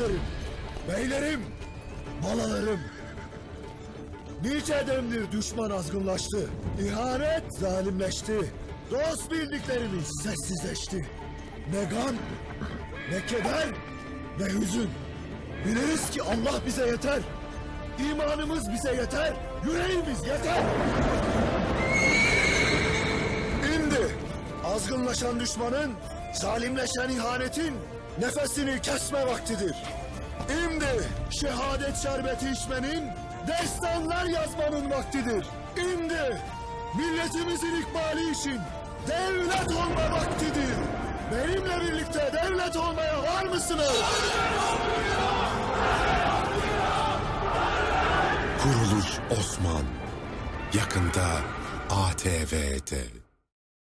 evlatlarım, beylerim, balalarım. Nice demdir düşman azgınlaştı, ihanet zalimleşti. Dost bildiklerimiz sessizleşti. Ne gam, ne keder, ne hüzün. Biliriz ki Allah bize yeter. İmanımız bize yeter, yüreğimiz yeter. Şimdi azgınlaşan düşmanın, zalimleşen ihanetin nefesini kesme vaktidir. Şimdi şehadet şerbeti içmenin, destanlar yazmanın vaktidir. Şimdi milletimizin ikbali için devlet olma vaktidir. Benimle birlikte devlet olmaya var mısınız? Kuruluş Osman. Yakında ATV'de.